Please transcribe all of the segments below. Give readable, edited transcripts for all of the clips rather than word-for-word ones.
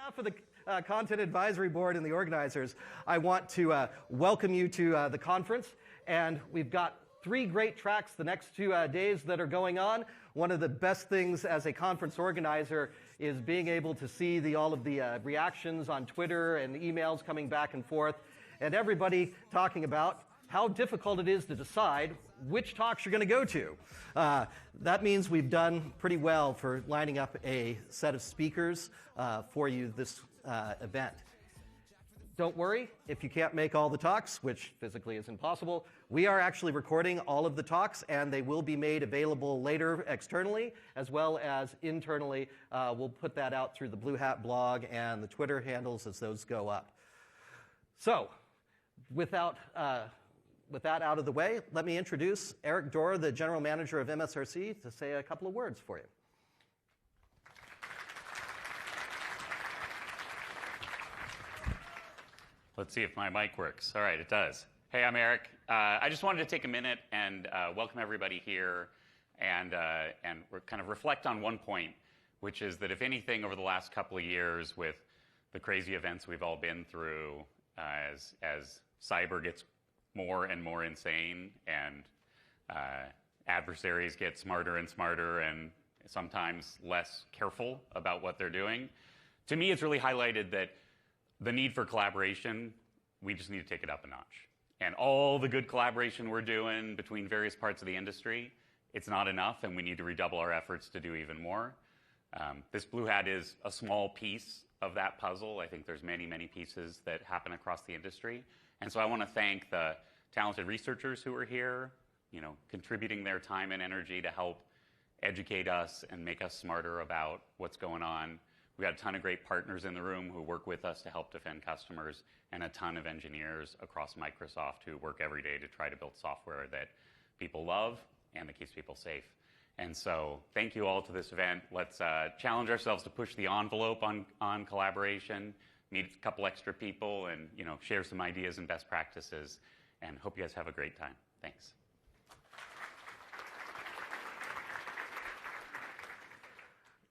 behalf of the Content Advisory Board and the organizers, I want to welcome you to the conference. And we've got 3 great tracks the next 2 days that are going on. One of the best things as a conference organizer is being able to see all of the reactions on Twitter and emails coming back and forth, and everybody talking about how difficult it is to decide which talks you're going to go to. That means we've done pretty well for lining up a set of speakers for you this event. Don't worry if you can't make all the talks, which physically is impossible. We are actually recording all of the talks, and they will be made available later externally as well as internally. We'll put that out through the BlueHat blog and the Twitter handles as those go up. So, with that out of the way, let me introduce Eric Dorr, the General Manager of MSRC, to say a couple of words for you. Let's see if my mic works. All right, it does. Hey, I'm Eric. I just wanted to take a minute and welcome everybody here and kind of reflect on one point, which is that if anything, over the last couple of years with the crazy events we've all been through, as cyber gets more and more insane and adversaries get smarter and smarter and sometimes less careful about what they're doing, to me it's really highlighted that the need for collaboration, we just need to take it up a notch. And all the good collaboration we're doing between various parts of the industry, it's not enough, and we need to redouble our efforts to do even more. This BlueHat is a small piece of that puzzle. I think there's many, many pieces that happen across the industry. And so I want to thank the talented researchers who are here, contributing their time and energy to help educate us and make us smarter about what's going on. We got a ton of great partners in the room who work with us to help defend customers, and a ton of engineers across Microsoft who work every day to try to build software that people love and that keeps people safe. And so thank you all to this event. Let's challenge ourselves to push the envelope on collaboration, meet a couple extra people, and share some ideas and best practices. And hope you guys have a great time. Thanks.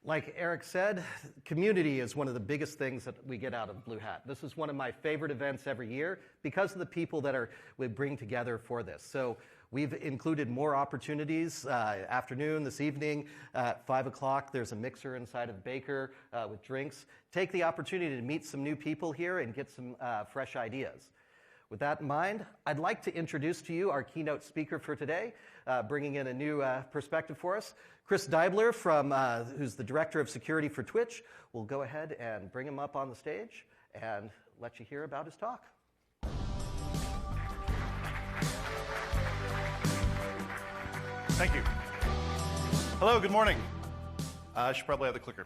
Like Eric said, community is one of the biggest things that we get out of BlueHat. This is one of my favorite events every year because of the people that we bring together for this. So we've included more opportunities. Afternoon, this evening, at 5 o'clock, there's a mixer inside of Baker with drinks. Take the opportunity to meet some new people here and get some fresh ideas. With that in mind, I'd like to introduce to you our keynote speaker for today, bringing in a new perspective for us. Chris Deibler, who's the Director of Security for Twitch, will go ahead and bring him up on the stage and let you hear about his talk. Thank you. Hello, good morning. I should probably have the clicker.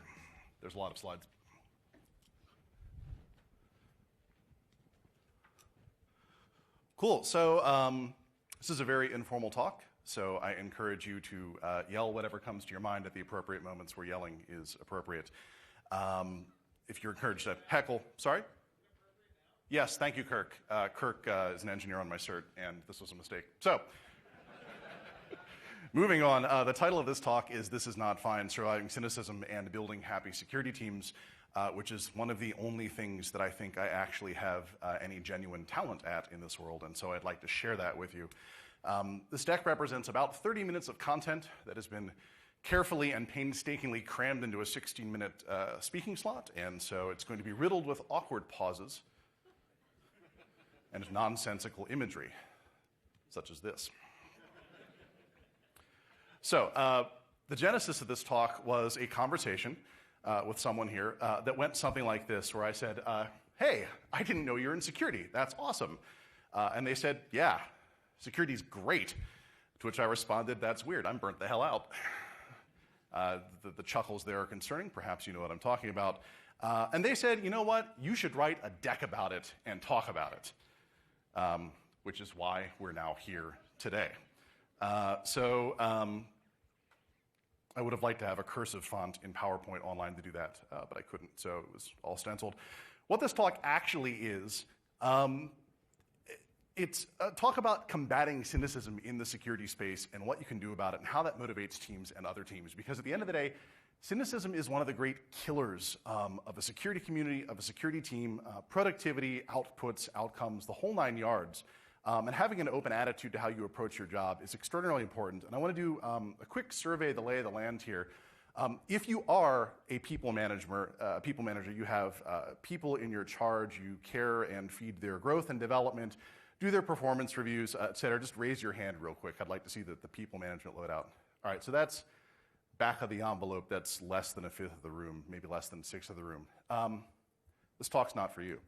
There's a lot of slides. Cool. So this is a very informal talk, so I encourage you to yell whatever comes to your mind at the appropriate moments where yelling is appropriate. If you're encouraged to heckle, sorry? Yes, thank you, Kirk. Kirk is an engineer on my cert, and this was a mistake. So, moving on, the title of this talk is This Is Not Fine, Surviving Cynicism and Building Happy Security Teams, which is one of the only things that I think I actually have any genuine talent at in this world, and so I'd like to share that with you. This deck represents about 30 minutes of content that has been carefully and painstakingly crammed into a 16-minute speaking slot, and so it's going to be riddled with awkward pauses and nonsensical imagery, such as this. So the genesis of this talk was a conversation with someone here that went something like this, where I said, hey, I didn't know you're in security. That's awesome. And they said, yeah, security's great. To which I responded, that's weird. I'm burnt the hell out. The chuckles there are concerning. Perhaps you know what I'm talking about. And they said, you know what? You should write a deck about it and talk about it, which is why we're now here today. I would have liked to have a cursive font in PowerPoint online to do that, but I couldn't, so it was all stenciled. What this talk actually is, it's a talk about combating cynicism in the security space and what you can do about it and how that motivates teams and other teams. Because at the end of the day, Cynicism is one of the great killers of a security community, of a security team, productivity, outputs, outcomes, the whole 9 yards. And having an open attitude to how you approach your job is extraordinarily important. And I want to do a quick survey of the lay of the land here. If you are a people manager, you have people in your charge, you care and feed their growth and development, do their performance reviews, et cetera, just raise your hand real quick. I'd like to see the people management loadout. All right, so that's back of the envelope. That's less than a fifth of the room, maybe less than a sixth of the room. This talk's not for you.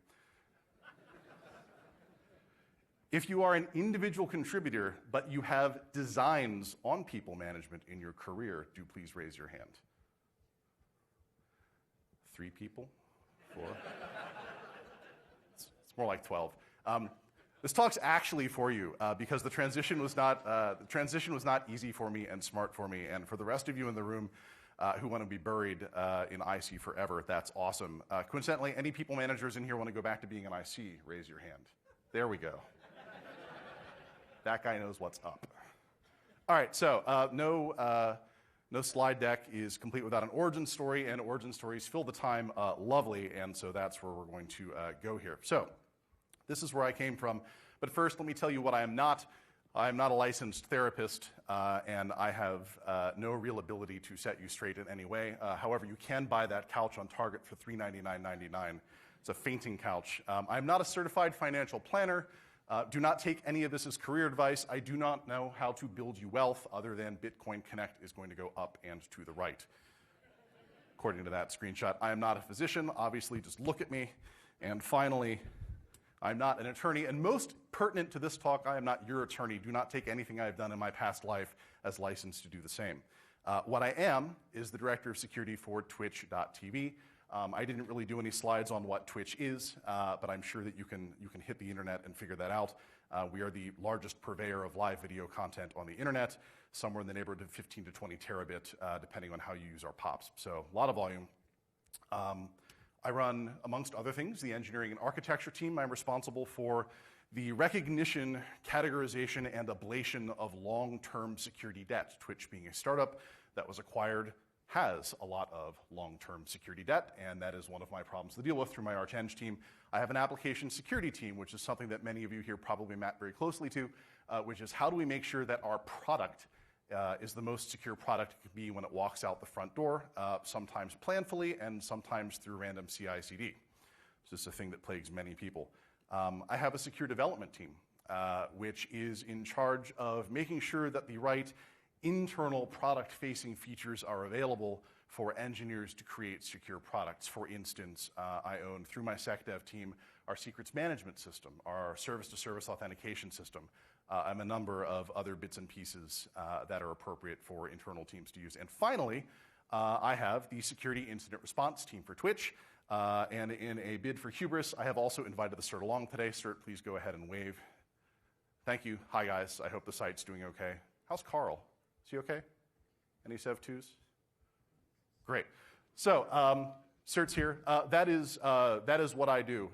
If you are an individual contributor, but you have designs on people management in your career, do please raise your hand. 3 people? 4? It's more like 12. This talk's actually for you because the transition was not easy for me and smart for me. And for the rest of you in the room who want to be buried in IC forever, that's awesome. Coincidentally, any people managers in here want to go back to being an IC? Raise your hand. There we go. That guy knows what's up. All right, so no slide deck is complete without an origin story, and origin stories fill the time lovely, and so that's where we're going to go here. So this is where I came from, but first let me tell you what I am not. I am not a licensed therapist, and I have no real ability to set you straight in any way. However, you can buy that couch on Target for $399.99. It's a fainting couch. I am not a certified financial planner. Do not take any of this as career advice. I do not know how to build you wealth other than Bitcoin Connect is going to go up and to the right, according to that screenshot. I am not a physician. Obviously, just look at me. And finally, I'm not an attorney. And most pertinent to this talk, I am not your attorney. Do not take anything I have done in my past life as licensed to do the same. What I am is the director of security for Twitch.tv. I didn't really do any slides on what Twitch is, but I'm sure that you can hit the internet and figure that out. We are the largest purveyor of live video content on the internet, somewhere in the neighborhood of 15 to 20 terabit, depending on how you use our POPs. So a lot of volume. I run, amongst other things, the engineering and architecture team. I'm responsible for the recognition, categorization, and ablation of long-term security debt. Twitch, being a startup that was acquired, has a lot of long-term security debt, and that is one of my problems to deal with through my ArchEng team. I have an application security team, which is something that many of you here probably map very closely to, which is how do we make sure that our product is the most secure product it can be when it walks out the front door, sometimes planfully and sometimes through random CI/CD. This is a thing that plagues many people. I have a secure development team, which is in charge of making sure that the right internal product-facing features are available for engineers to create secure products. For instance, I own, through my SecDev team, our secrets management system, our service-to-service authentication system, and a number of other bits and pieces that are appropriate for internal teams to use. And finally, I have the security incident response team for Twitch, and in a bid for hubris, I have also invited the CERT along today. CERT, please go ahead and wave. Thank you. Hi, guys. I hope the site's doing okay. How's Carl? Is he okay? Any Sev2s? Great. So, CERT's here. That is what I do.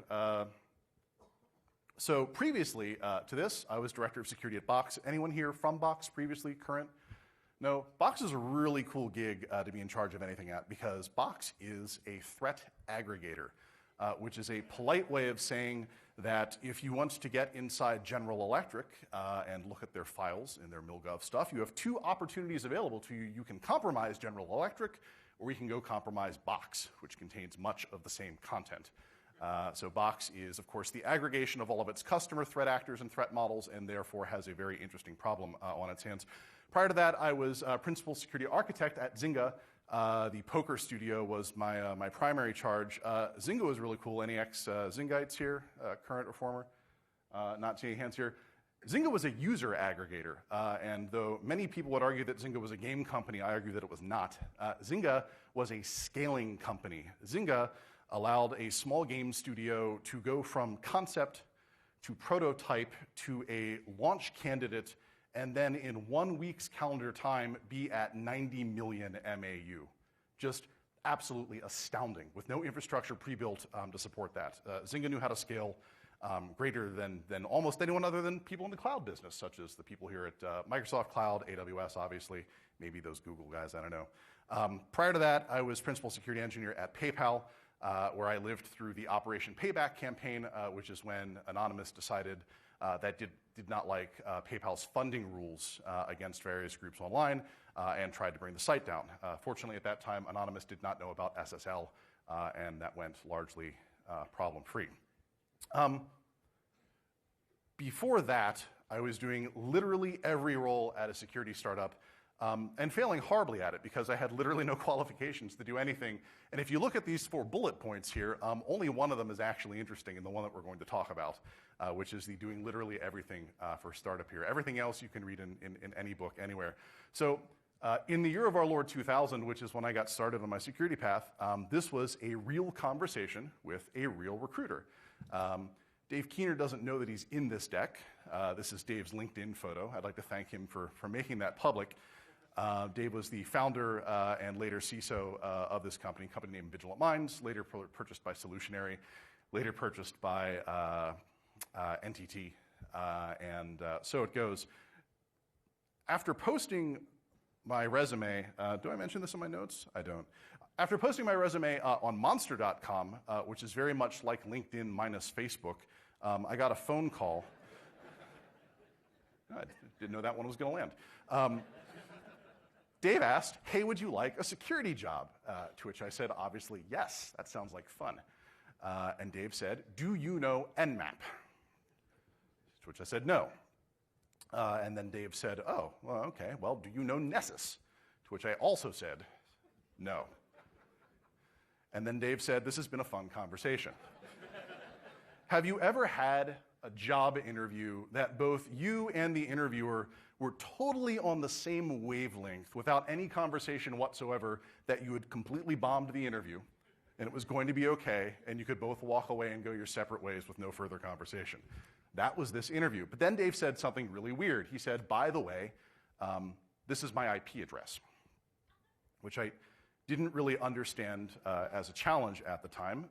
So previously to this, I was director of security at Box. Anyone here from Box previously, current? No? Box is a really cool gig to be in charge of anything at, because Box is a threat aggregator, which is a polite way of saying that if you want to get inside General Electric and look at their files and their MilGov stuff, you have 2 opportunities available to you. You can compromise General Electric, or you can go compromise Box, which contains much of the same content. So Box is, of course, the aggregation of all of its customer threat actors and threat models, and therefore has a very interesting problem on its hands. Prior to that, I was principal security architect at Zynga. The poker studio was my primary charge. Zynga was really cool. Any ex-Zyngites here, current or former? Not seeing hands here. Zynga was a user aggregator, and though many people would argue that Zynga was a game company, I argue that it was not. Zynga was a scaling company. Zynga allowed a small game studio to go from concept to prototype to a launch candidate, and then in 1 week's calendar time be at 90 million MAU. Just absolutely astounding, with no infrastructure pre-built to support that. Zynga knew how to scale greater than almost anyone other than people in the cloud business, such as the people here at Microsoft Cloud, AWS, obviously, maybe those Google guys, I don't know. Prior to that, I was principal security engineer at PayPal, where I lived through the Operation Payback campaign, which is when Anonymous decided that did not like PayPal's funding rules against various groups online and tried to bring the site down. Fortunately, at that time, Anonymous did not know about SSL, and that went largely problem-free. Before that, I was doing literally every role at a security startup and failing horribly at it because I had literally no qualifications to do anything. And if you look at these 4 bullet points here, only one of them is actually interesting, and the one that we're going to talk about, which is the doing literally everything for startup here. Everything else you can read in any book anywhere. So in the year of our Lord 2000, which is when I got started on my security path, this was a real conversation with a real recruiter. Dave Keener doesn't know that he's in this deck. This is Dave's LinkedIn photo. I'd like to thank him for making that public. Dave was the founder and later CISO of this company named Vigilant Minds, later purchased by Solutionary, later purchased by NTT, and so it goes. After posting my resume, do I mention this in my notes? I don't. After posting my resume on Monster.com, which is very much like LinkedIn minus Facebook, I got a phone call. I didn't know that one was going to land. Dave asked, hey, would you like a security job? To which I said, obviously, yes, that sounds like fun. And Dave said, do you know Nmap? To which I said, no. And then Dave said, oh, well, okay, well, do you know Nessus? To which I also said, no. And then Dave said, this has been a fun conversation. Have you ever had a job interview that both you and the interviewer were totally on the same wavelength without any conversation whatsoever, that you had completely bombed the interview and it was going to be okay and you could both walk away and go your separate ways with no further conversation? That was this interview. But then Dave said something really weird. He said, by the way, this is my IP address, which I didn't really understand as a challenge at the time.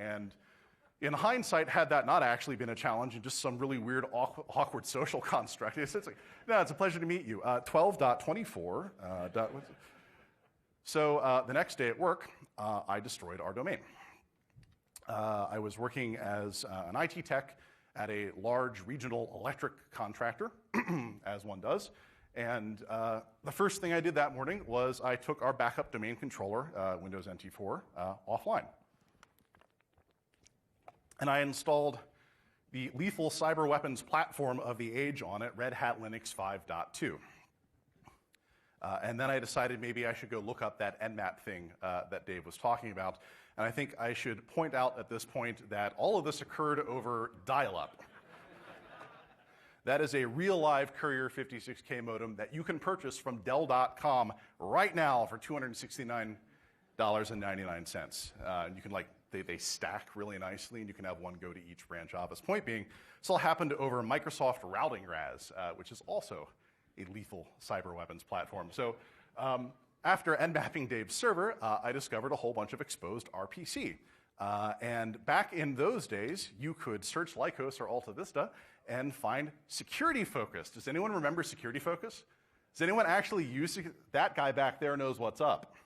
And in hindsight, had that not actually been a challenge and just some really weird, awkward social construct, it's like, no, it's a pleasure to meet you. 12.24. So the next day at work, I destroyed our domain. I was working as an IT tech at a large regional electric contractor, as one does. And the first thing I did that morning was I took our backup domain controller, Windows NT4, offline. And I installed the lethal cyber weapons platform of the age on it, Red Hat Linux 5.2. And then I decided maybe I should go look up that Nmap thing that Dave was talking about. And I think I should point out at this point that all of this occurred over dial-up. That is a real live Courier 56K modem that you can purchase from Dell.com right now for $269.99. You can they stack really nicely, and you can have one go to each branch office. Point being, this all happened over Microsoft Routing RAS, which is also a lethal cyber weapons platform. So after nmapping Dave's server, I discovered a whole bunch of exposed RPC. And back in those days, you could search Lycos or Alta Vista and find Security Focus. Does anyone remember Security Focus? Does anyone actually use that guy back there knows what's up?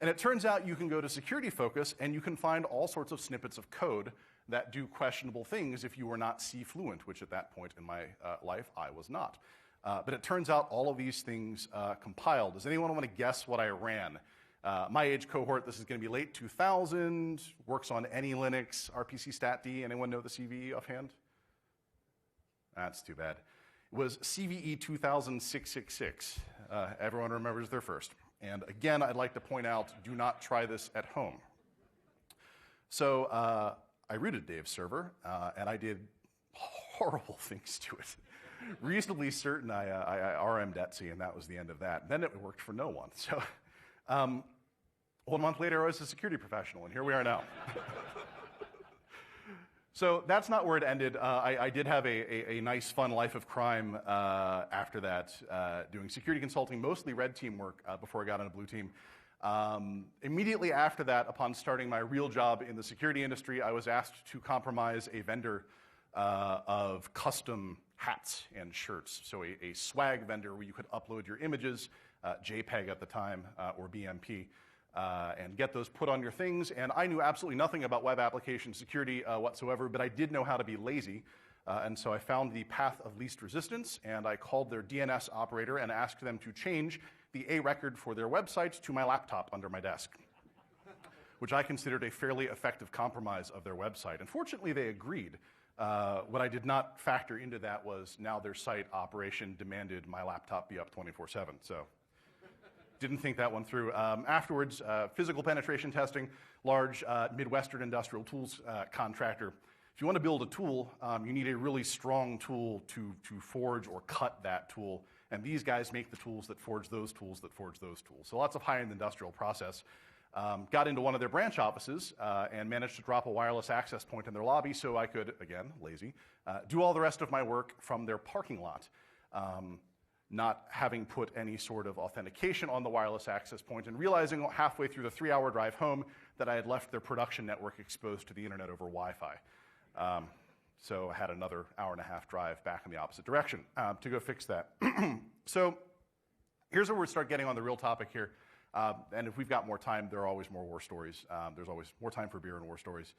And it turns out you can go to Security Focus and you can find all sorts of snippets of code that do questionable things if you were not C fluent, which at that point in my life I was not. But it turns out all of these things compiled. Does anyone want to guess what I ran? My age cohort, this is going to be late 2000, works on any Linux, RPC stat D. Anyone know the CVE offhand? That's too bad. It was CVE 2000-666. Everyone remembers their first. And again, I'd like to point out, do not try this at home. So I rooted Dave's server, and I did horrible things to it. Reasonably certain I RM'd Etsy, and that was the end of that. Then it worked for no one. So 1 month later, I was a security professional, and here we are now. So that's not where it ended. I did have a nice, fun life of crime after that, doing security consulting, mostly red team work before I got on a blue team. Immediately after that, upon starting my real job in the security industry, I was asked to compromise a vendor of custom hats and shirts. So a swag vendor where you could upload your images JPEG at the time, or BMP, and get those put on your things. And I knew absolutely nothing about web application security whatsoever, but I did know how to be lazy. And so I found the path of least resistance, and I called their DNS operator and asked them to change the A record for their website to my laptop under my desk, which I considered a fairly effective compromise of their website. And fortunately, they agreed. What I did not factor into that was now their site operation demanded my laptop be up 24/7. So didn't think that one through. Afterwards, physical penetration testing, large Midwestern industrial tools contractor. If you want to build a tool, you need a really strong tool to forge or cut that tool. And these guys make the tools that forge those tools that forge those tools. So lots of high-end industrial process. Got into one of their branch offices and managed to drop a wireless access point in their lobby so I could, again, lazy, do all the rest of my work from their parking lot, not having put any sort of authentication on the wireless access point and realizing halfway through the 3-hour drive home that I had left their production network exposed to the internet over Wi-Fi. So I had another hour-and-a-half drive back in the opposite direction to go fix that. So here's where we start getting on the real topic here. And if we've got more time, there are always more war stories. There's always more time for beer and war stories.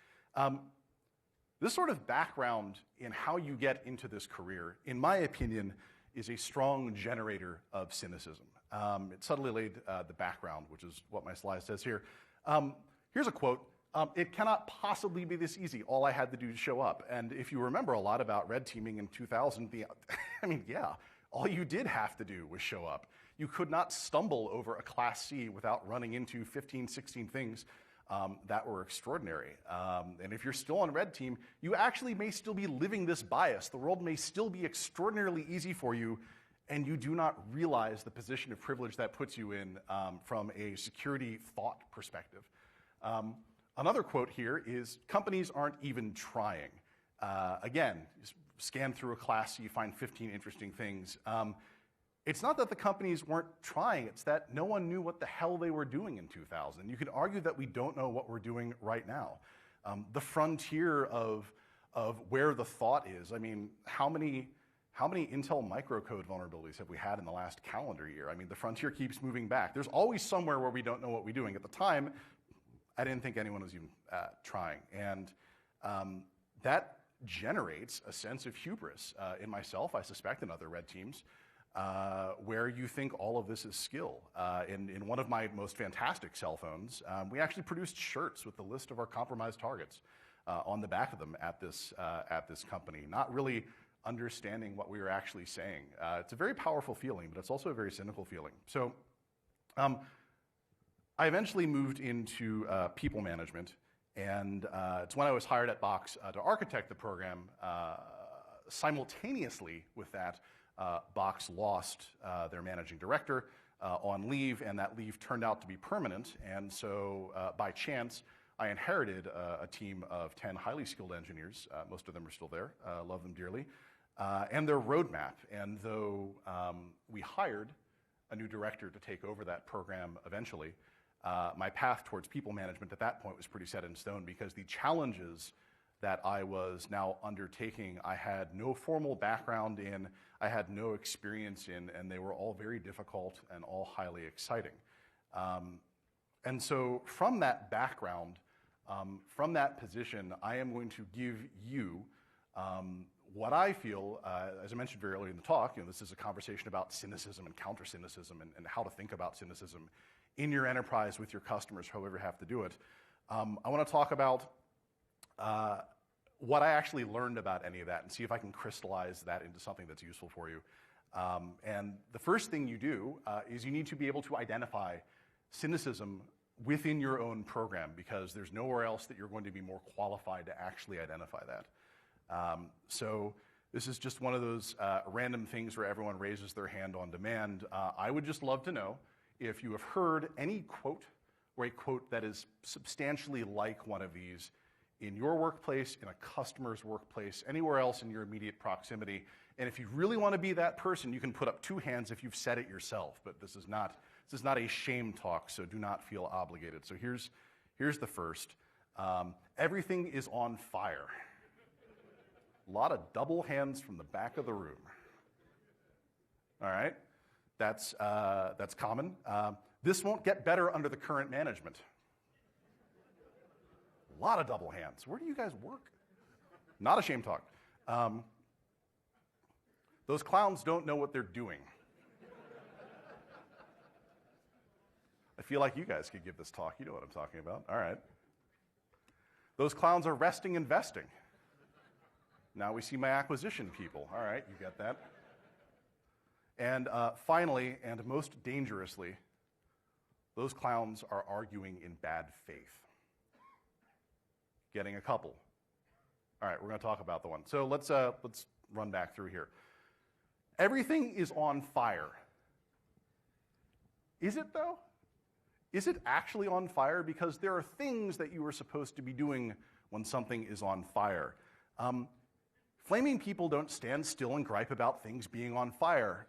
This sort of background in how you get into this career, in my opinion, is a strong generator of cynicism. It subtly laid the background, which is what my slide says here. Here's a quote. It cannot possibly be this easy. All I had to do to show up. And if you remember a lot about red teaming in 2000, I mean, yeah, all you did have to do was show up. You could not stumble over a Class C without running into 15, 16 things that were extraordinary. And if you're still on red team, you actually may still be living this bias. The world may still be extraordinarily easy for you, and you do not realize the position of privilege that puts you in from a security thought perspective. Another quote here is, companies aren't even trying. Again, scan through a class, you find 15 interesting things. It's not that the companies weren't trying, it's that no one knew what the hell they were doing in 2000. You could argue that we don't know what we're doing right now. The frontier of where the thought is, I mean, how many Intel microcode vulnerabilities have we had in the last calendar year? I mean, the frontier keeps moving back. There's always somewhere where we don't know what we're doing. At the time, I didn't think anyone was even trying. And that generates a sense of hubris in myself, I suspect, in other red teams, where you think all of this is skill. In one of my most fantastic cell phones, we actually produced shirts with the list of our compromised targets on the back of them at this company, not really understanding what we were actually saying. It's a very powerful feeling, but it's also a very cynical feeling. So I eventually moved into people management, and it's when I was hired at Box to architect the program. Simultaneously with that, Box lost their managing director on leave, and that leave turned out to be permanent. And so by chance, I inherited a team of 10 highly skilled engineers. Most of them are still there, love them dearly, and their roadmap. And though we hired a new director to take over that program eventually, my path towards people management at that point was pretty set in stone, because the challenges that I was now undertaking, I had no formal background in, I had no experience in, and they were all very difficult and all highly exciting. And so from that background, from that position, I am going to give you what I feel, as I mentioned very early in the talk, this is a conversation about cynicism and counter-cynicism and how to think about cynicism in your enterprise with your customers, however you have to do it. I want to talk about what I actually learned about any of that and see if I can crystallize that into something that's useful for you. And the first thing you do is you need to be able to identify cynicism within your own program, because there's nowhere else that you're going to be more qualified to actually identify that. So this is just one of those random things where everyone raises their hand on demand. I would just love to know if you have heard any quote or a quote that is substantially like one of these in your workplace, in a customer's workplace, anywhere else in your immediate proximity. And if you really want to be that person, you can put up 2 hands if you've said it yourself. But this is not a shame talk, so do not feel obligated. So here's the first. Everything is on fire. A lot of double hands from the back of the room. All right? That's common. This won't get better under the current management. A lot of double hands. Where do you guys work? Not a shame talk. Those clowns don't know what they're doing. I feel like you guys could give this talk. You know what I'm talking about. All right. Those clowns are resting and vesting. Now we see my acquisition people. All right, you get that. And finally, and most dangerously, those clowns are arguing in bad faith. Getting a couple. All right, we're going to talk about the one. So let's run back through here. Everything is on fire. Is it, though? Is it actually on fire? Because there are things that you are supposed to be doing when something is on fire. Flaming people don't stand still and gripe about things being on fire.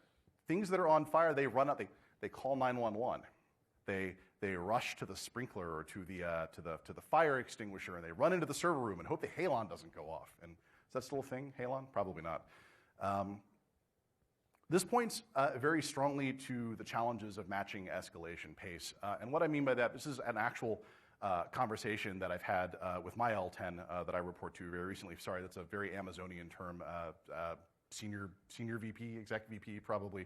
Things that are on fire, they run up, they call 911. They rush to the sprinkler or to the fire extinguisher, and they run into the server room and hope the halon doesn't go off. And is that still a thing, halon? Probably not. This points very strongly to the challenges of matching escalation pace. And what I mean by that, this is an actual conversation that I've had with my L10 that I report to very recently. Sorry, that's a very Amazonian term. Senior VP, exec VP, probably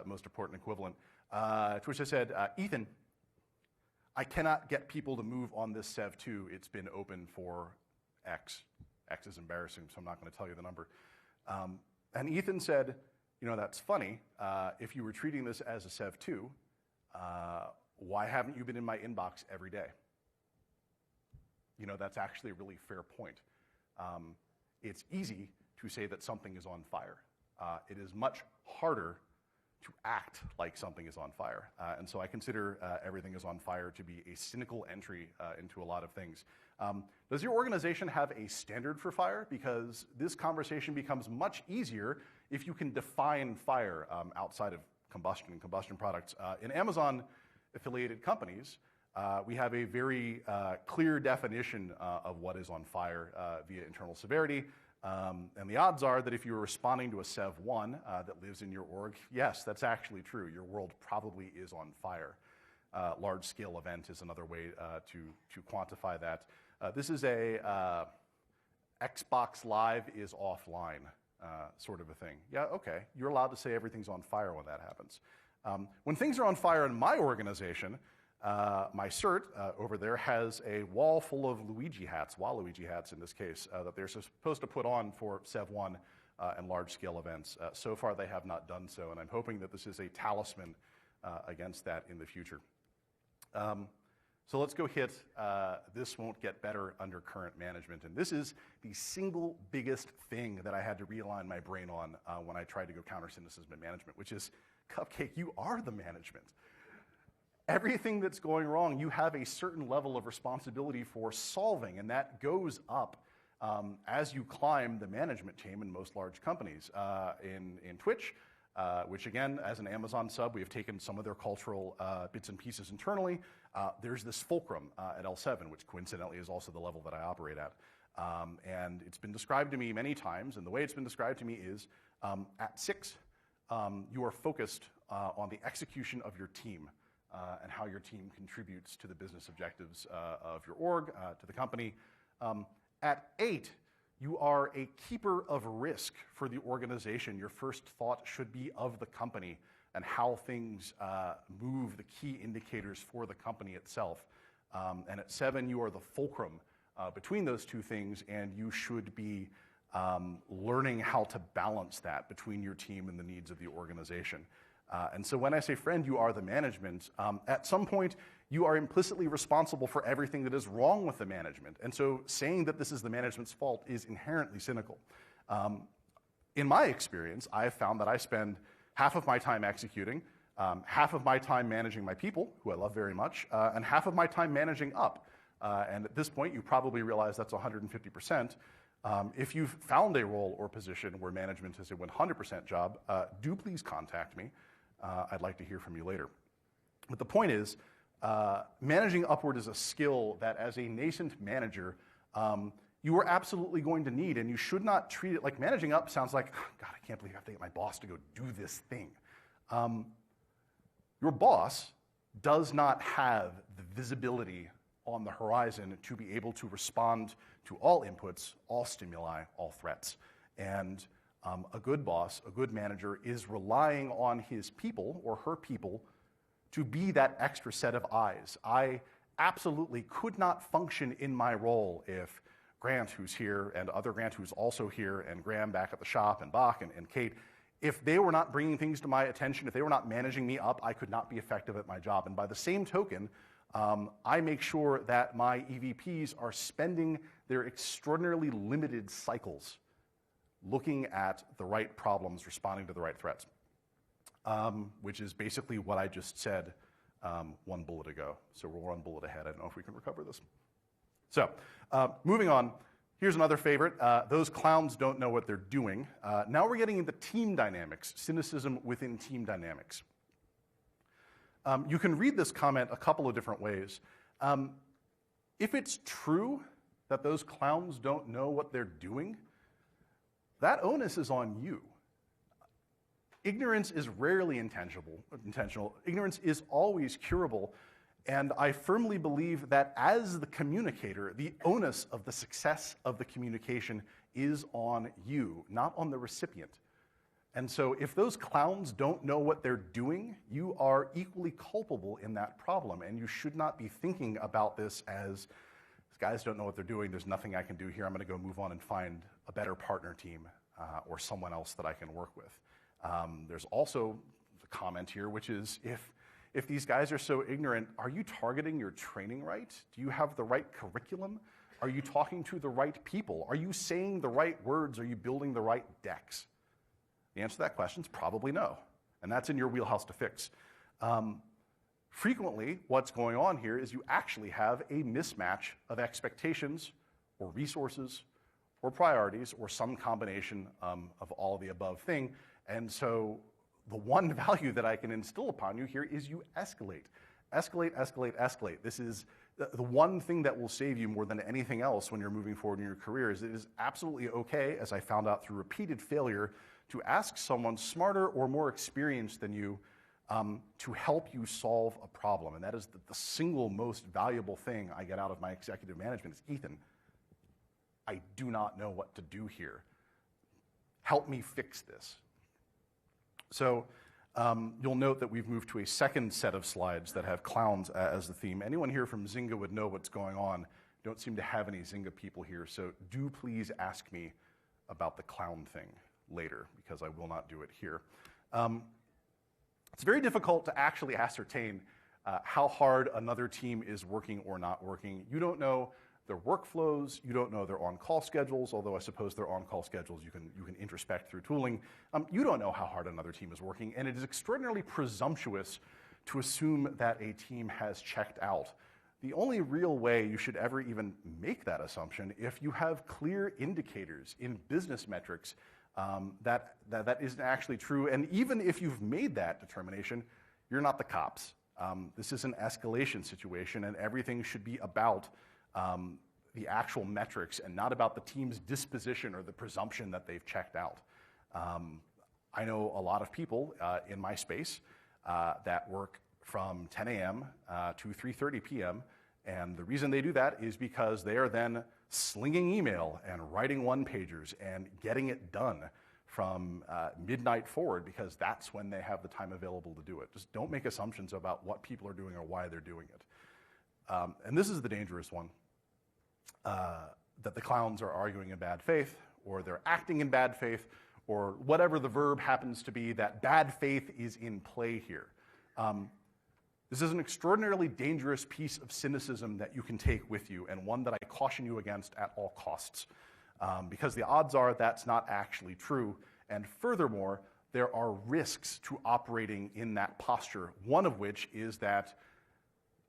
most important equivalent. To which I said, Ethan, I cannot get people to move on this Sev2. It's been open for X. X is embarrassing, so I'm not going to tell you the number. And Ethan said, you know, that's funny. If you were treating this as a Sev2, why haven't you been in my inbox every day? You know, that's actually a really fair point. It's easy to say that something is on fire. It is much harder to act like something is on fire. And so I consider everything is on fire to be a cynical entry into a lot of things. Does your organization have a standard for fire? Because this conversation becomes much easier if you can define fire outside of combustion and combustion products. In Amazon-affiliated companies, we have a very clear definition of what is on fire via internal severity. And the odds are that if you're responding to a Sev1 that lives in your org, yes, that's actually true. Your world probably is on fire. Large-scale event is another way to quantify that. This is a Xbox Live is offline sort of a thing. Yeah, okay, you're allowed to say everything's on fire when that happens. When things are on fire in my organization, my CERT over there has a wall full of Waluigi hats in this case, that they're supposed to put on for Sev1 and large-scale events. So far, they have not done so, and I'm hoping that this is a talisman against that in the future. So let's go hit this won't get better under current management. And this is the single biggest thing that I had to realign my brain on when I tried to go counter cynicism in management, which is, Cupcake, you are the management. Everything that's going wrong, you have a certain level of responsibility for solving, and that goes up as you climb the management chain in most large companies. In Twitch, which again, as an Amazon sub, we have taken some of their cultural bits and pieces internally. There's this fulcrum at L7, which coincidentally is also the level that I operate at. And it's been described to me many times, and the way it's been described to me is, at 6, you are focused on the execution of your team. And how your team contributes to the business objectives of your org, to the company. At 8, you are a keeper of risk for the organization. Your first thought should be of the company and how things move, the key indicators for the company itself. And at 7, you are the fulcrum between those two things, and you should be learning how to balance that between your team and the needs of the organization. And so when I say, friend, you are the management, at some point, you are implicitly responsible for everything that is wrong with the management. And so saying that this is the management's fault is inherently cynical. In my experience, I have found that I spend half of my time executing, half of my time managing my people, who I love very much, and half of my time managing up. And at this point, you probably realize that's 150%. If you've found a role or position where management is a 100% job, do please contact me. I'd like to hear from you later. But the point is, managing upward is a skill that as a nascent manager, you are absolutely going to need, and you should not treat it like managing up sounds like, oh, God, I can't believe I have to get my boss to go do this thing. Your boss does not have the visibility on the horizon to be able to respond to all inputs, all stimuli, all threats. And a good boss, a good manager, is relying on his people or her people to be that extra set of eyes. I absolutely could not function in my role if Grant, who's here, and other Grant, who's also here, and Graham back at the shop, and Bach and Kate, if they were not bringing things to my attention, if they were not managing me up, I could not be effective at my job. And by the same token, I make sure that my EVPs are spending their extraordinarily limited cycles looking at the right problems, responding to the right threats, which is basically what I just said one bullet ago. So we're one bullet ahead. I don't know if we can recover this. So moving on, here's another favorite. Those clowns don't know what they're doing. Now we're getting into team dynamics, cynicism within team dynamics. You can read this comment a couple of different ways. If it's true that those clowns don't know what they're doing, that onus is on you. Ignorance is rarely intentional. Ignorance is always curable. And I firmly believe that as the communicator, the onus of the success of the communication is on you, not on the recipient. And so if those clowns don't know what they're doing, you are equally culpable in that problem. And you should not be thinking about this as, these guys don't know what they're doing, there's nothing I can do here, I'm going to go move on and find a better partner team or someone else that I can work with. There's also the comment here, which is, if these guys are so ignorant, are you targeting your training right? Do you have the right curriculum? Are you talking to the right people? Are you saying the right words? Are you building the right decks? The answer to that question is probably no, and that's in your wheelhouse to fix. Frequently, what's going on here is you actually have a mismatch of expectations or resources or priorities or some combination of all of the above thing. And so the one value that I can instill upon you here is you escalate. Escalate, escalate, escalate. This is the one thing that will save you more than anything else when you're moving forward in your career. Is it is absolutely okay, as I found out through repeated failure, to ask someone smarter or more experienced than you to help you solve a problem. And that is the single most valuable thing I get out of my executive management is, Ethan, I do not know what to do here. Help me fix this. So you'll note that we've moved to a second set of slides that have clowns as the theme. Anyone here from Zynga would know what's going on. Don't seem to have any Zynga people here, so do please ask me about the clown thing later, because I will not do it here. It's very difficult to actually ascertain how hard another team is working or not working. You don't know their workflows, you don't know their on-call schedules, although I suppose their on-call schedules you can introspect through tooling. You don't know how hard another team is working, and it is extraordinarily presumptuous to assume that a team has checked out. The only real way you should ever even make that assumption, if you have clear indicators in business metrics that isn't actually true, and even if you've made that determination, you're not the cops. This is an escalation situation, and everything should be about the actual metrics and not about the team's disposition or the presumption that they've checked out. I know a lot of people in my space that work from 10 a.m. to 3:30 p.m., and the reason they do that is because they are then slinging email and writing one-pagers and getting it done from midnight forward, because that's when they have the time available to do it. Just don't make assumptions about what people are doing or why they're doing it. And this is the dangerous one. That the clowns are arguing in bad faith, or they're acting in bad faith, or whatever the verb happens to be, that bad faith is in play here. This is an extraordinarily dangerous piece of cynicism that you can take with you, and one that I caution you against at all costs, because the odds are that's not actually true, and furthermore, there are risks to operating in that posture, one of which is that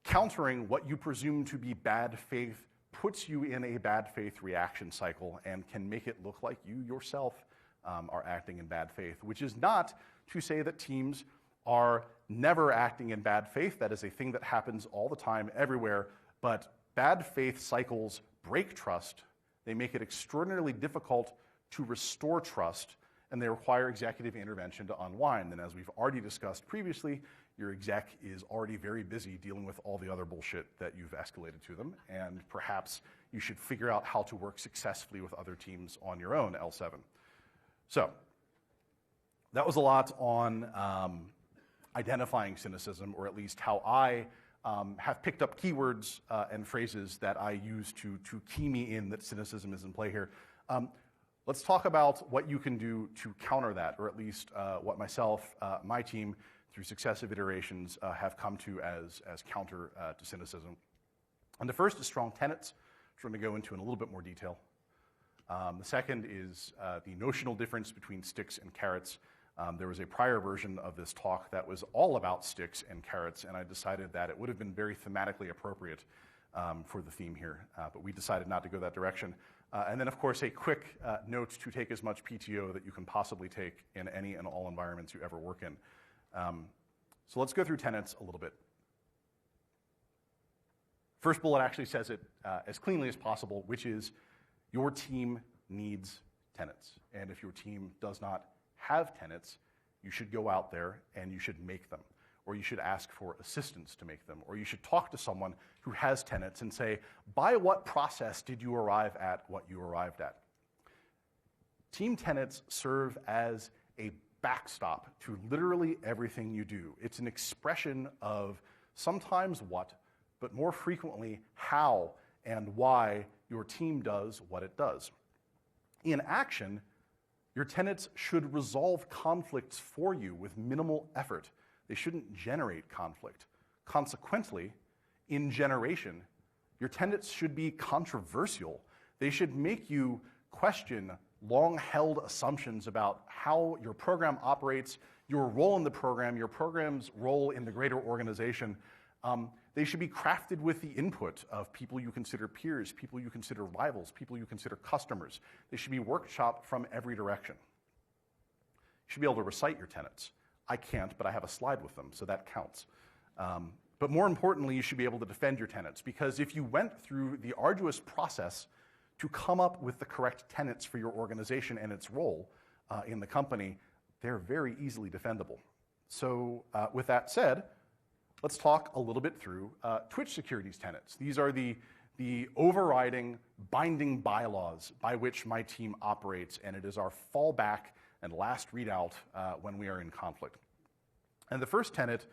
countering what you presume to be bad faith puts you in a bad faith reaction cycle and can make it look like you yourself are acting in bad faith, which is not to say that teams are never acting in bad faith. That is a thing that happens all the time, everywhere, but bad faith cycles break trust. They make it extraordinarily difficult to restore trust, and they require executive intervention to unwind. And as we've already discussed previously, your exec is already very busy dealing with all the other bullshit that you've escalated to them, and perhaps you should figure out how to work successfully with other teams on your own, L7. So that was a lot on identifying cynicism, or at least how I have picked up keywords and phrases that I use to key me in that cynicism is in play here. Let's talk about what you can do to counter that, or at least what myself, my team, through successive iterations have come to as counter to cynicism. And the first is strong tenets, which we're going to go into in a little bit more detail. The second is the notional difference between sticks and carrots. There was a prior version of this talk that was all about sticks and carrots, and I decided that it would have been very thematically appropriate for the theme here, but we decided not to go that direction. And then, of course, a quick note to take as much PTO that you can possibly take in any and all environments you ever work in. So let's go through tenets a little bit. First bullet actually says it as cleanly as possible, which is your team needs tenets. And if your team does not have tenets, you should go out there and you should make them, or you should ask for assistance to make them, or you should talk to someone who has tenets and say, by what process did you arrive at what you arrived at? Team tenets serve as a backstop to literally everything you do. It's an expression of sometimes what, but more frequently how and why your team does what it does. In action, your tenets should resolve conflicts for you with minimal effort. They shouldn't generate conflict. Consequently, in generation, your tenets should be controversial. They should make you question long-held assumptions about how your program operates, your role in the program, your program's role in the greater organization. They should be crafted with the input of people you consider peers, people you consider rivals, people you consider customers. They should be workshopped from every direction. You should be able to recite your tenets. I can't, but I have a slide with them, so that counts. But more importantly, you should be able to defend your tenets, because if you went through the arduous process to come up with the correct tenets for your organization and its role in the company, they're very easily defendable. So with that said, let's talk a little bit through Twitch Security's tenets. These are the overriding, binding bylaws by which my team operates, and it is our fallback and last readout when we are in conflict. And the first tenet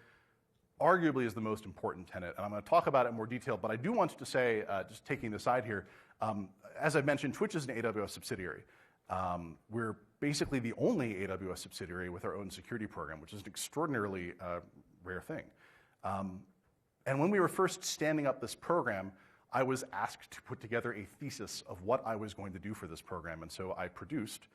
arguably is the most important tenet, and I'm going to talk about it in more detail, but I do want to say, just taking the side here, as I mentioned, Twitch is an AWS subsidiary. We're basically the only AWS subsidiary with our own security program, which is an extraordinarily rare thing. And when we were first standing up this program, I was asked to put together a thesis of what I was going to do for this program, and so I produced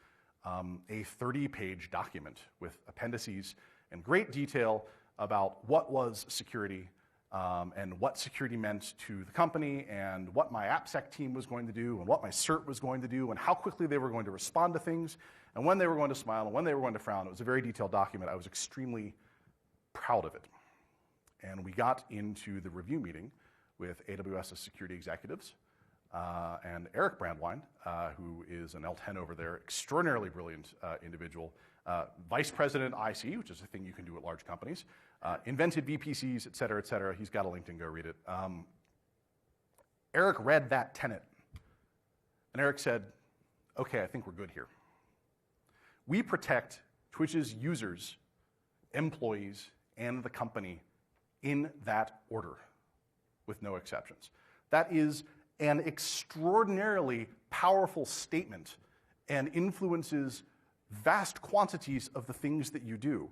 a 30-page document with appendices and great detail about what was security and what security meant to the company and what my AppSec team was going to do and what my CERT was going to do and how quickly they were going to respond to things and when they were going to smile and when they were going to frown. It was a very detailed document. I was extremely proud of it. And we got into the review meeting with AWS's security executives and Eric Brandwein, who is an L10 over there, extraordinarily brilliant individual, vice president IC, which is a thing you can do at large companies, invented VPCs, et cetera, et cetera. He's got a LinkedIn, go read it. Eric read that tenet, and Eric said, okay, I think we're good here. We protect Twitch's users, employees, and the company in that order, with no exceptions. That is an extraordinarily powerful statement and influences vast quantities of the things that you do.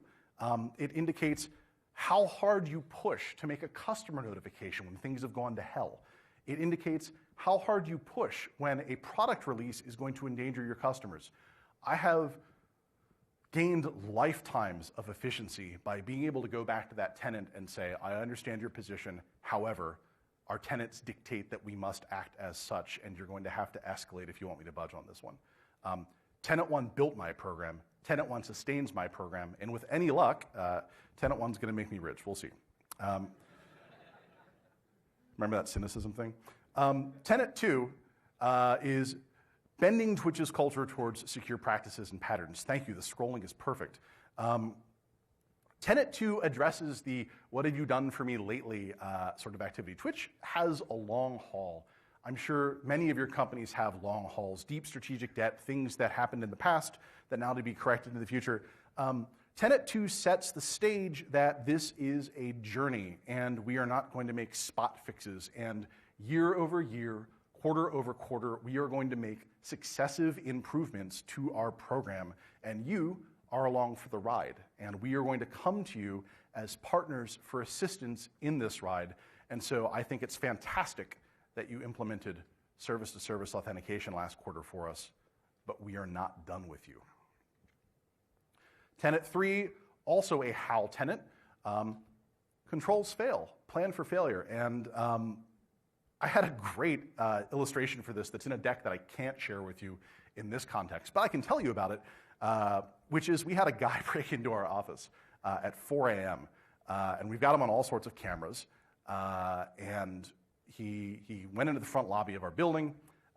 It indicates how hard you push to make a customer notification when things have gone to hell. It indicates how hard you push when a product release is going to endanger your customers. I have gained lifetimes of efficiency by being able to go back to that tenant and say, I understand your position, however, our tenets dictate that we must act as such, and you're going to have to escalate if you want me to budge on this one. Tenet 1 built my program. Tenet 1 sustains my program, and with any luck, Tenet 1's going to make me rich. We'll see. Remember that cynicism thing? Tenet 2 is bending Twitch's culture towards secure practices and patterns. Thank you, the scrolling is perfect. Tenet 2 addresses the what have you done for me lately sort of activity. Twitch has a long haul. I'm sure many of your companies have long hauls, deep strategic debt, things that happened in the past that now to be corrected in the future. Tenet 2 sets the stage that this is a journey, and we are not going to make spot fixes. And year over year, quarter over quarter, we are going to make successive improvements to our program, and you are along for the ride. And we are going to come to you as partners for assistance in this ride. And so I think it's fantastic that you implemented service-to-service authentication last quarter for us, but we are not done with you. Tenet 3, also a HAL tenet, controls fail, plan for failure. And I had a great illustration for this that's in a deck that I can't share with you in this context, but I can tell you about it, which is we had a guy break into our office at 4 a.m., and we've got him on all sorts of cameras, and he went into the front lobby of our building,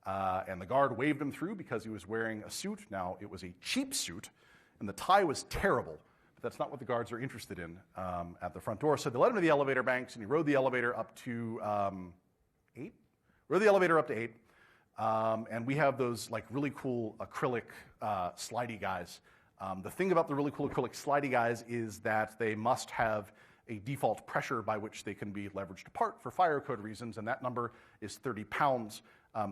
and the guard waved him through because he was wearing a suit. Now, it was a cheap suit, and the tie was terrible, but that's not what the guards are interested in at the front door. So they let him to the elevator banks, and he rode the elevator up to 8? Rode the elevator up to 8, and we have those like really cool acrylic slidey guys. The thing about the really cool acrylic slidey guys is that they must have a default pressure by which they can be leveraged apart for fire code reasons, and that number is 30 pounds.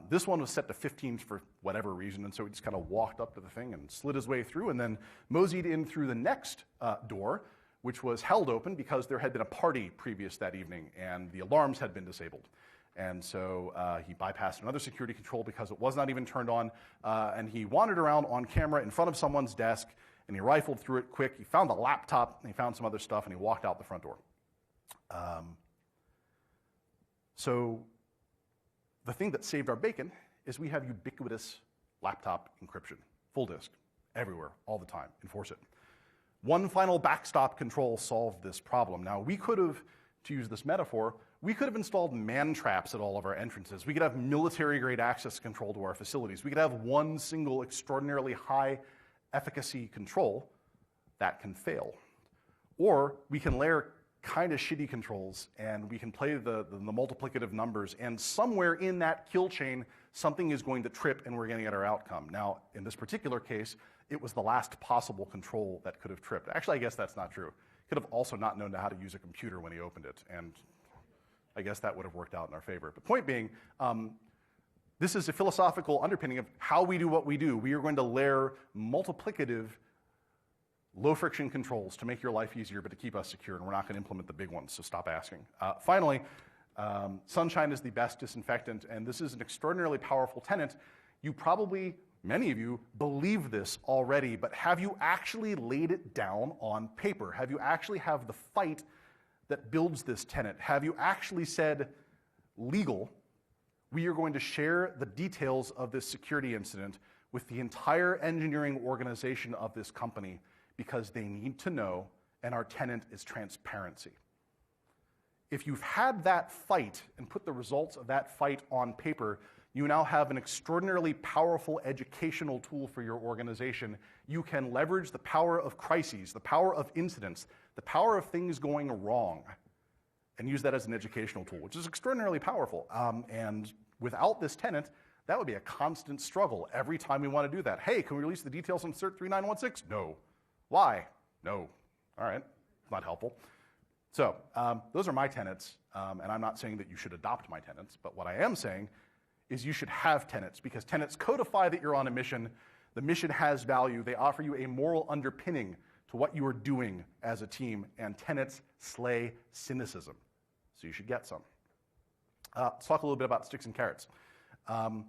This one was set to 15 for whatever reason, and so he just kind of walked up to the thing and slid his way through and then moseyed in through the next door, which was held open because there had been a party previous that evening and the alarms had been disabled. And so he bypassed another security control because it was not even turned on, and he wandered around on camera in front of someone's desk, and he rifled through it quick. He found a laptop, and he found some other stuff, and he walked out the front door. So the thing that saved our bacon is we have ubiquitous laptop encryption, full disk, everywhere, all the time. Enforce it. One final backstop control solved this problem. Now, we could have, to use this metaphor, we could have installed man traps at all of our entrances. We could have military-grade access control to our facilities. We could have one single extraordinarily high efficacy control that can fail. Or we can layer kind of shitty controls, and we can play the multiplicative numbers, and somewhere in that kill chain, something is going to trip, and we're going to get our outcome. Now, in this particular case, it was the last possible control that could have tripped. Actually, I guess that's not true. He could have also not known how to use a computer when he opened it, and I guess that would have worked out in our favor. But point being, this is a philosophical underpinning of how we do what we do. We are going to layer multiplicative, low-friction controls to make your life easier, but to keep us secure, and we're not going to implement the big ones, so stop asking. Finally, sunshine is the best disinfectant, and this is an extraordinarily powerful tenet. You probably, many of you, believe this already, but have you actually laid it down on paper? Have you actually have the fight that builds this tenet? Have you actually said, legal, we are going to share the details of this security incident with the entire engineering organization of this company because they need to know, and our tenet is transparency. If you've had that fight and put the results of that fight on paper, you now have an extraordinarily powerful educational tool for your organization. You can leverage the power of crises, the power of incidents, the power of things going wrong, and use that as an educational tool, which is extraordinarily powerful. And without this tenet, that would be a constant struggle every time we want to do that. Hey, can we release the details on CERT 3916? No. Why? No. All right, not helpful. So those are my tenets, and I'm not saying that you should adopt my tenets, but what I am saying is you should have tenets, because tenets codify that you're on a mission. The mission has value. They offer you a moral underpinning to what you are doing as a team, and tenets slay cynicism. So you should get some. Let's talk a little bit about sticks and carrots.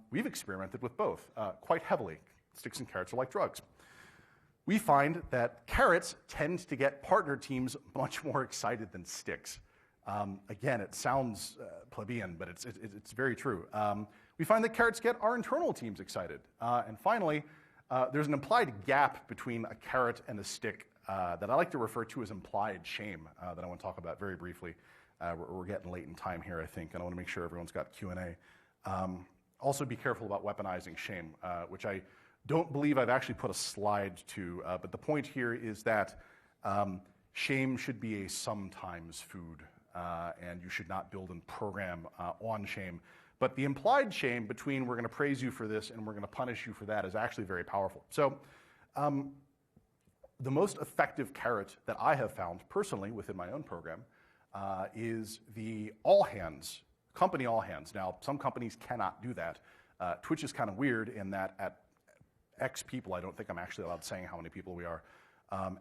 We've experimented with both quite heavily. Sticks and carrots are like drugs. We find that carrots tend to get partner teams much more excited than sticks. Again, it sounds plebeian, but it's very true. We find that carrots get our internal teams excited. And finally, there's an implied gap between a carrot and a stick that I like to refer to as implied shame that I want to talk about very briefly. We're getting late in time here, I think, and I want to make sure everyone's got Q&A. Also be careful about weaponizing shame, which I don't believe I've actually put a slide to, but the point here is that shame should be a sometimes food, and you should not build and program on shame. But the implied shame between we're going to praise you for this and we're going to punish you for that is actually very powerful. So the most effective carrot that I have found personally within my own program is the all hands, company all hands. Now, some companies cannot do that. Twitch is kind of weird in that at X people, I don't think I'm actually allowed saying how many people we are.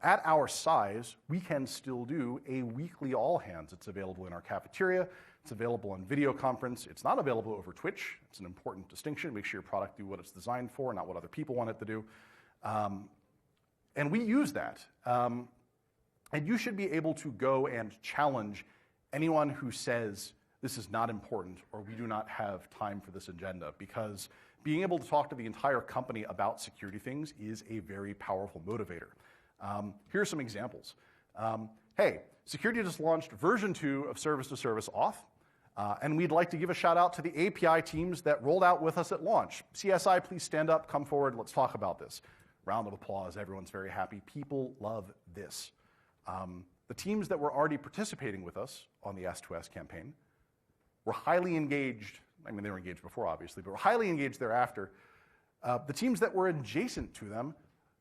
At our size, we can still do a weekly all hands. It's available in our cafeteria. It's available on video conference. It's not available over Twitch. It's an important distinction. Make sure your product do what it's designed for, not what other people want it to do. And we use that. And you should be able to go and challenge anyone who says this is not important or we do not have time for this agenda, because being able to talk to the entire company about security things is a very powerful motivator. Here are some examples. Hey, security just launched version 2 of service-to-service auth, and we'd like to give a shout out to the API teams that rolled out with us at launch. CSI, please stand up, come forward, let's talk about this. Round of applause, everyone's very happy. People love this. The teams that were already participating with us on the S2S campaign were highly engaged. I mean, they were engaged before, obviously, but were highly engaged thereafter. The teams that were adjacent to them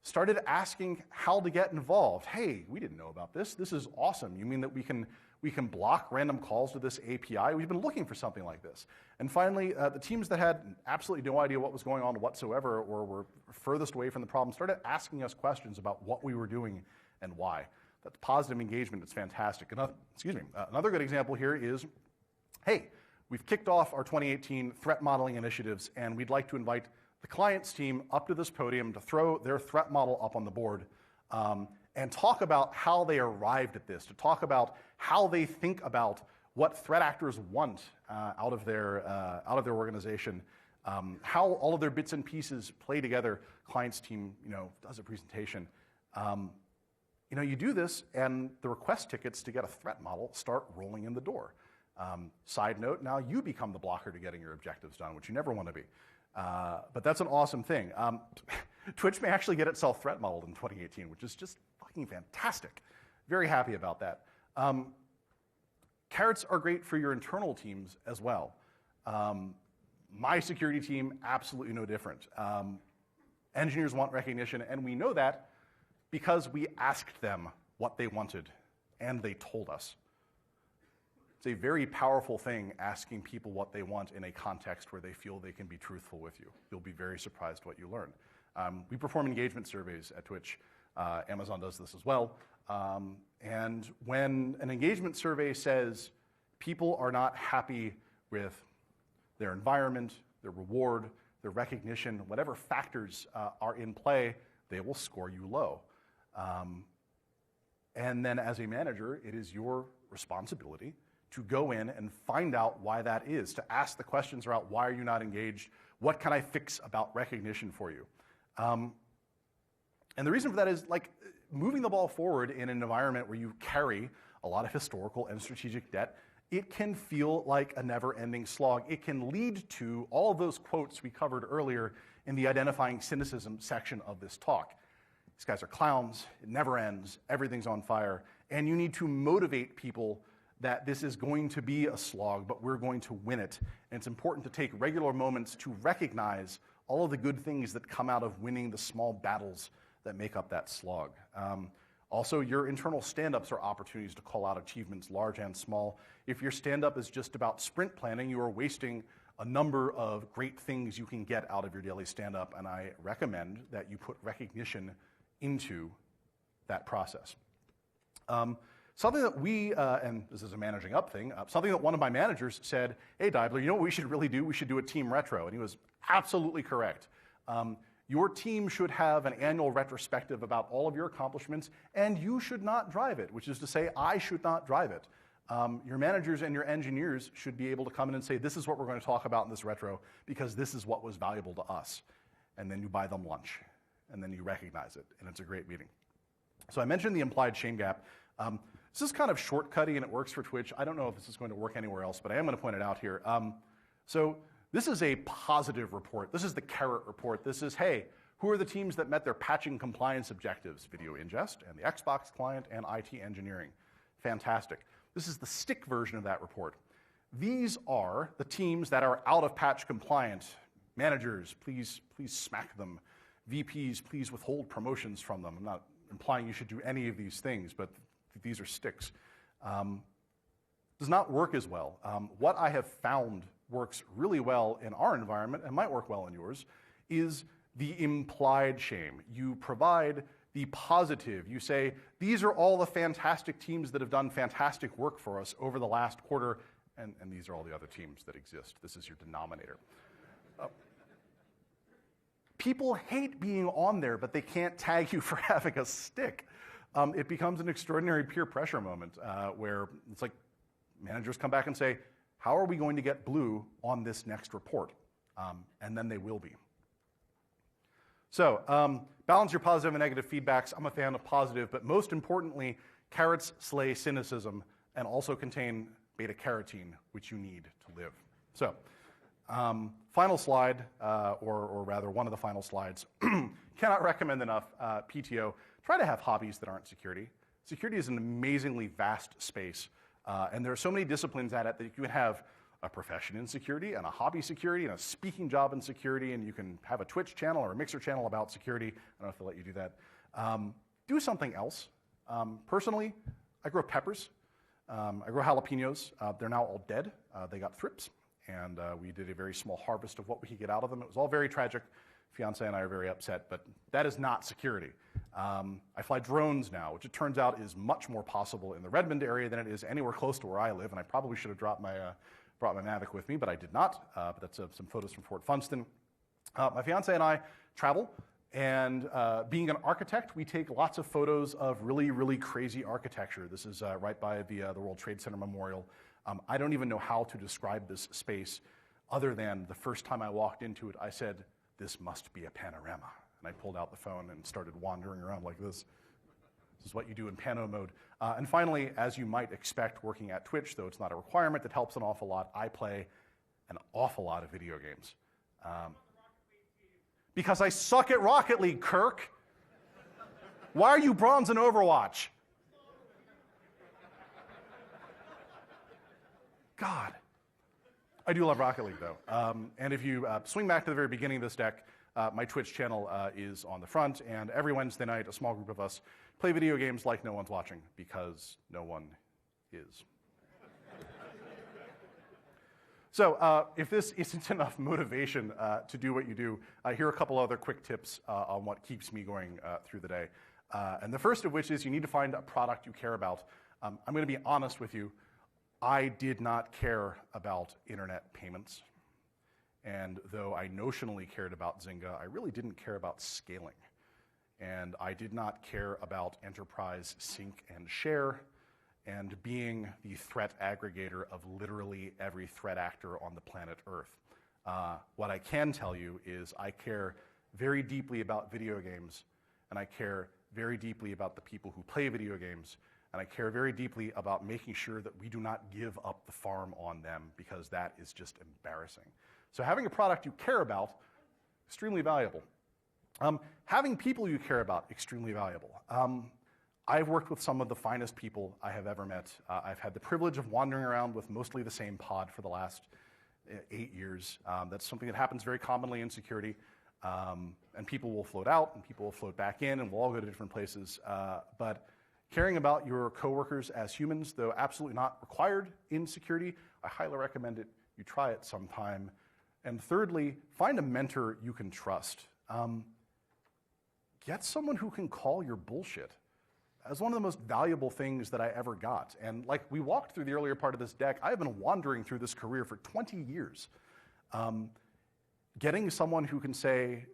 started asking how to get involved. Hey, we didn't know about this. This is awesome. You mean that we can block random calls to this API? We've been looking for something like this. And finally, the teams that had absolutely no idea what was going on whatsoever or were furthest away from the problem started asking us questions about what we were doing and why. That's positive engagement. It's fantastic. Another good example here is, hey, we've kicked off our 2018 threat modeling initiatives, and we'd like to invite the clients team up to this podium to throw their threat model up on the board and talk about how they arrived at this, to talk about how they think about what threat actors want out of their organization, how all of their bits and pieces play together. Clients team, does a presentation. You do this, and the request tickets to get a threat model start rolling in the door. Side note, now you become the blocker to getting your objectives done, which you never want to be. But that's an awesome thing. Twitch may actually get itself threat modeled in 2018, which is just fucking fantastic. Very happy about that. Carrots are great for your internal teams as well. My security team, absolutely no different. Engineers want recognition, and we know that because we asked them what they wanted, and they told us. It's a very powerful thing, asking people what they want in a context where they feel they can be truthful with you. You'll be very surprised what you learn. We perform engagement surveys at Twitch. Amazon does this as well. And when an engagement survey says people are not happy with their environment, their reward, their recognition, whatever factors are in play, they will score you low. And then as a manager, it is your responsibility to go in and find out why that is, to ask the questions about why are you not engaged, what can I fix about recognition for you? And the reason for that is, like, moving the ball forward in an environment where you carry a lot of historical and strategic debt, it can feel like a never-ending slog. It can lead to all of those quotes we covered earlier in the identifying cynicism section of this talk. These guys are clowns, it never ends, everything's on fire, and you need to motivate people that this is going to be a slog, but we're going to win it. And it's important to take regular moments to recognize all of the good things that come out of winning the small battles that make up that slog. Also, your internal stand-ups are opportunities to call out achievements, large and small. If your stand-up is just about sprint planning, you are wasting a number of great things you can get out of your daily stand-up, and I recommend that you put recognition into that process. Something that we, and this is a managing up thing, something that one of my managers said, hey, Deibler, you know what we should really do? We should do a team retro. And he was absolutely correct. Your team should have an annual retrospective about all of your accomplishments, and you should not drive it, which is to say, I should not drive it. Your managers and your engineers should be able to come in and say, this is what we're going to talk about in this retro, because this is what was valuable to us. And then you buy them lunch, and then you recognize it, and it's a great meeting. So I mentioned the implied shame gap. This is kind of shortcutty, and it works for Twitch. I don't know if this is going to work anywhere else, but I am going to point it out here. So This is a positive report. This is the carrot report. This is, hey, who are the teams that met their patching compliance objectives? Video ingest and the Xbox client and IT engineering. Fantastic. This is the stick version of that report. These are the teams that are out of patch compliant. Managers, please smack them. VPs, please withhold promotions from them. I'm not implying you should do any of these things, but these are sticks. Does not work as well. What I have found works really well in our environment, and might work well in yours, is the implied shame. You provide the positive. You say, these are all the fantastic teams that have done fantastic work for us over the last quarter, and these are all the other teams that exist. This is your denominator. People hate being on there, but they can't tag you for having a stick. It becomes an extraordinary peer pressure moment where it's like managers come back and say, how are we going to get blue on this next report? And then they will be. So balance your positive and negative feedbacks. I'm a fan of positive, but most importantly, carrots slay cynicism and also contain beta-carotene, which you need to live. So final slide, or rather one of the final slides. Cannot recommend enough PTO. Try to have hobbies that aren't security. Security is an amazingly vast space. And there are so many disciplines at it that you can have a profession in security and a hobby security and a speaking job in security, and you can have a Twitch channel or a Mixer channel about security. I don't know if they'll let you do that. Do something else. Personally, I grow peppers. I grow jalapenos. They're now all dead. They got thrips, and we did a very small harvest of what we could get out of them. It was all very tragic. Fiance and I are very upset, but that is not security. I fly drones now, which it turns out is much more possible in the Redmond area than it is anywhere close to where I live, and I probably should have brought my Mavic with me, but I did not. But that's some photos from Fort Funston. My fiance and I travel, and being an architect, we take lots of photos of really, really crazy architecture. This is right by the World Trade Center Memorial. I don't even know how to describe this space other than the first time I walked into it, I said, this must be a panorama. And I pulled out the phone and started wandering around like this. This is what you do in pano mode. And finally, as you might expect working at Twitch, though it's not a requirement that helps an awful lot, I play an awful lot of video games. Because I suck at Rocket League, Kirk. Why are you bronze in Overwatch? God. I do love Rocket League, though. And if you swing back to the very beginning of this deck, my Twitch channel is on the front, and every Wednesday night, a small group of us play video games like no one's watching, because no one is. So if this isn't enough motivation to do what you do, here are a couple other quick tips on what keeps me going through the day. And the first of which is you need to find a product you care about. I'm going to be honest with you. I did not care about internet payments. And though I notionally cared about Zynga, I really didn't care about scaling. And I did not care about enterprise sync and share and being the threat aggregator of literally every threat actor on the planet Earth. What I can tell you is I care very deeply about video games, and I care very deeply about the people who play video games, and I care very deeply about making sure that we do not give up the farm on them, because that is just embarrassing. So having a product you care about, extremely valuable. Having people you care about, extremely valuable. I've worked with some of the finest people I have ever met. I've had the privilege of wandering around with mostly the same pod for the last 8 years. That's something that happens very commonly in security. And people will float out, and people will float back in, and we'll all go to different places. But caring about your coworkers as humans, though absolutely not required in security, I highly recommend it. You try it sometime. And thirdly, find a mentor you can trust. Get someone who can call your bullshit. That's one of the most valuable things that I ever got. And like we walked through the earlier part of this deck, I have been wandering through this career for 20 years. Getting someone who can say,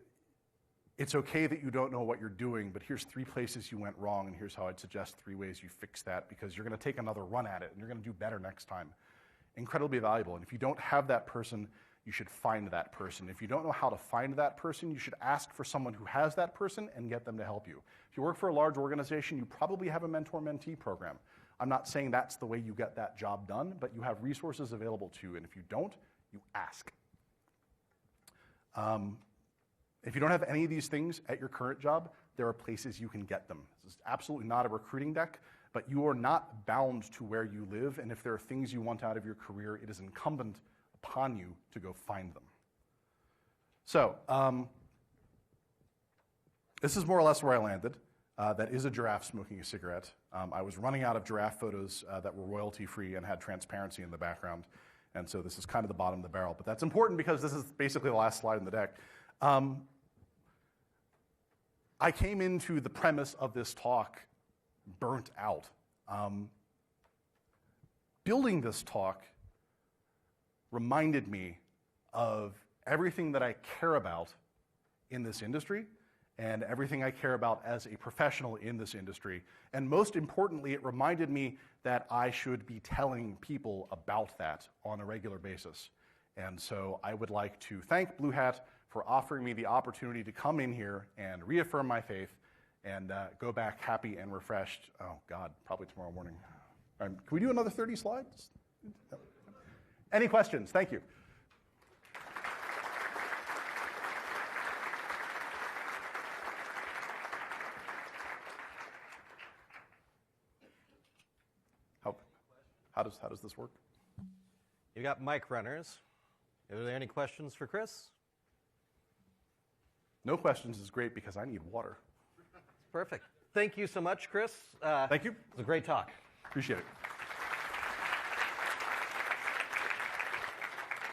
it's okay that you don't know what you're doing, but here's 3 places you went wrong, and here's how I'd suggest 3 ways you fix that, because you're going to take another run at it, and you're going to do better next time. Incredibly valuable. And if you don't have that person, you should find that person. If you don't know how to find that person, you should ask for someone who has that person and get them to help you. If you work for a large organization, you probably have a mentor-mentee program. I'm not saying that's the way you get that job done, but you have resources available to you, and if you don't, you ask. If you don't have any of these things at your current job, there are places you can get them. This is absolutely not a recruiting deck, but you are not bound to where you live, and if there are things you want out of your career, it is incumbent upon you to go find them. So, this is more or less where I landed. That is a giraffe smoking a cigarette. I was running out of giraffe photos that were royalty-free and had transparency in the background, and so this is kind of the bottom of the barrel. But that's important because this is basically the last slide in the deck. I came into the premise of this talk burnt out. Building this talk reminded me of everything that I care about in this industry and everything I care about as a professional in this industry. And most importantly, it reminded me that I should be telling people about that on a regular basis. And so I would like to thank BlueHat for offering me the opportunity to come in here and reaffirm my faith and go back happy and refreshed. Oh, God, probably tomorrow morning. Can we do another 30 slides? Any questions? Thank you. How does this work? You got mic runners. Are there any questions for Chris? No questions is great because I need water. Perfect. Thank you so much, Chris. Thank you. It was a great talk. Appreciate it.